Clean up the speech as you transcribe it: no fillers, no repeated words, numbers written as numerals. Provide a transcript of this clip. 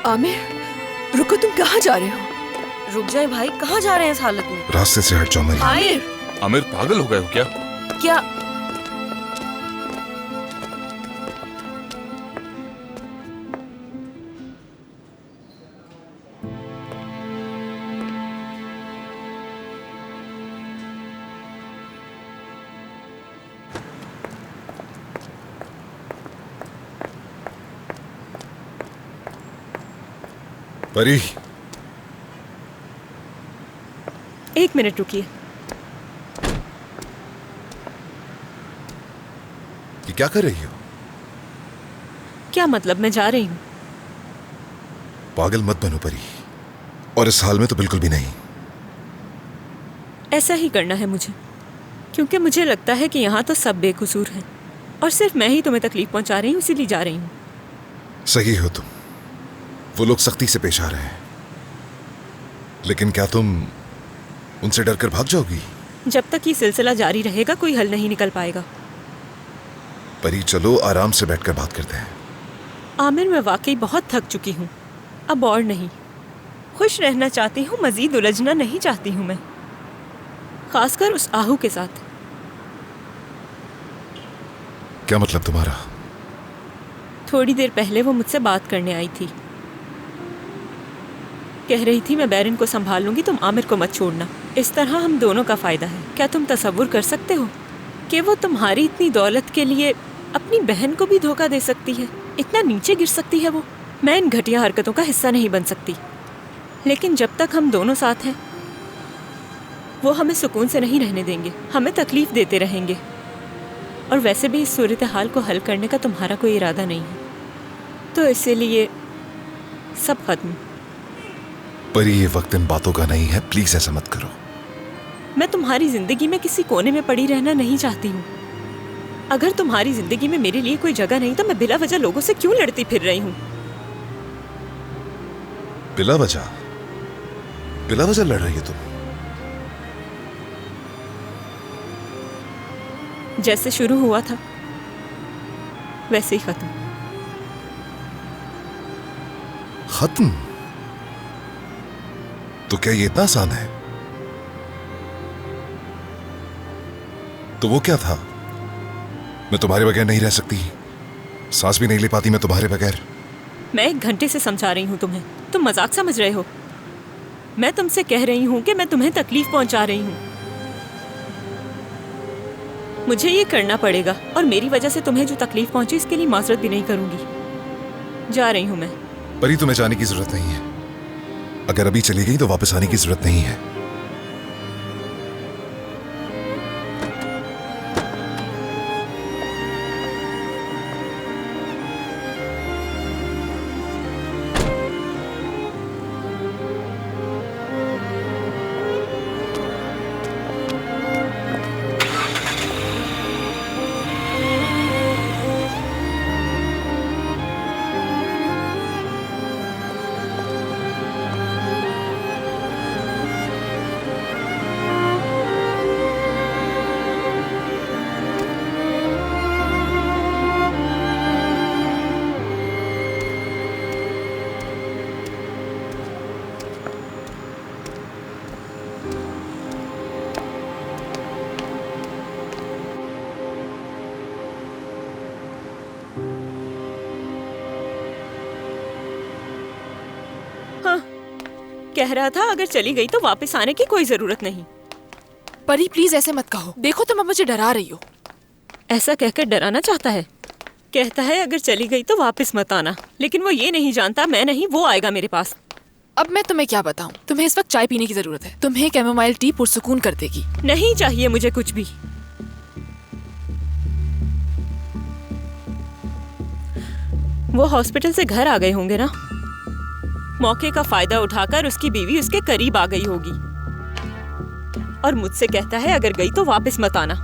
आमिर रुको, तुम कहाँ जा रहे हो? रुक जाए भाई, कहाँ जा रहे हैं इस हालत में? रास्ते से हट जाओ मरी। आमिर, आमिर पागल हो गए हो क्या? क्या? परी, एक मिनट रुकिए। ये क्या कर रही हो? क्या मतलब? मैं जा रही हूँ। पागल मत बनो परी, और इस हाल में तो बिल्कुल भी नहीं। ऐसा ही करना है मुझे, क्योंकि मुझे लगता है कि यहाँ तो सब बेकसूर हैं और सिर्फ मैं ही तुम्हें तकलीफ पहुँचा रही हूँ, इसीलिए जा रही हूँ। सही हो तुम। वो लोग सख्ती से पेश आ रहे हैं, लेकिन क्या तुम उनसे डरकर भाग जाओगी? जब तक ये सिलसिला जारी रहेगा कोई हल नहीं निकल पाएगा। परी चलो आराम से बैठकर बात करते हैं। आमिर, मैं वाकई बहुत थक चुकी हूँ, अब और नहीं। खुश रहना चाहती हूँ, मजीद उलझना नहीं चाहती हूँ मैं, खासकर उस आहू के साथ। क्या मतलब तुम्हारा? थोड़ी देर पहले वो मुझसे बात करने आई थी, कह रही थी मैं बैरन को संभाल लूंगी, तुम आमिर को मत छोड़ना। इस तरह हम दोनों का फायदा है। क्या तुम तसव्वुर कर सकते हो कि वो तुम्हारी इतनी दौलत के लिए अपनी बहन को भी धोखा दे सकती है? इतना नीचे गिर सकती है वो? मैं इन घटिया हरकतों का हिस्सा नहीं बन सकती, लेकिन जब तक हम दोनों साथ हैं वो हमें सुकून से नहीं रहने देंगे, हमें तकलीफ देते रहेंगे। और वैसे भी इस सूरत हाल को हल करने का तुम्हारा कोई इरादा नहीं है, तो इसीलिए सब खत्म। परी ये वक्त इन बातों का नहीं है, प्लीज ऐसा मत करो। मैं तुम्हारी जिंदगी में किसी कोने में पड़ी रहना नहीं चाहती हूँ। अगर तुम्हारी जिंदगी में मेरे लिए कोई जगह नहीं तो मैं बिला वजह लोगों से क्यों लड़ती फिर रही हूँ? बिला वजह? बिला वजह लड़ रही हो तुम? जैसे शुरू हुआ था वैसे ही खत्म। खत्म? तो क्या ये इतना आसान है? तो वो क्या था? मैं तुम्हारे बगैर नहीं रह सकती, सांस भी नहीं ले पाती मैं तुम्हारे बगैर। मैं 1 घंटे से समझा रही हूँ तुम्हें, तुम मजाक समझ रहे हो। मैं तुमसे कह रही हूँ कि मैं तुम्हें तकलीफ पहुंचा रही हूँ। मुझे ये करना पड़ेगा और मेरी वजह से तुम्हें जो तकलीफ पहुंची इसके लिए माजरत भी नहीं करूंगी। जा रही हूँ मैं। परी तुम्हें जाने की जरूरत नहीं है। अगर अभी चली गई तो वापस आने की जरूरत नहीं है। कह रहा था अगर चली गई तो वापस आने की कोई जरूरत नहीं। परी प्लीज ऐसे मत कहो, देखो तुम अब मुझे डरा रही हो। ऐसा कहकर डराना चाहता है? कहता है अगर चली गई तो वापस मत आना, लेकिन वो ये नहीं जानता मैं नहीं वो आएगा मेरे पास। अब मैं तुम्हें क्या बताऊं, तुम्हें इस वक्त चाय पीने की जरूरत है। तुम्हें कैमोमाइल टी पुरसुकून कर देगी। नहीं चाहिए मुझे कुछ भी। वो हॉस्पिटल से घर आ गए होंगे ना, मौके का फायदा उठाकर उसकी बीवी उसके करीब आ गई होगी और मुझसे कहता है अगर गई तो वापस मत आना।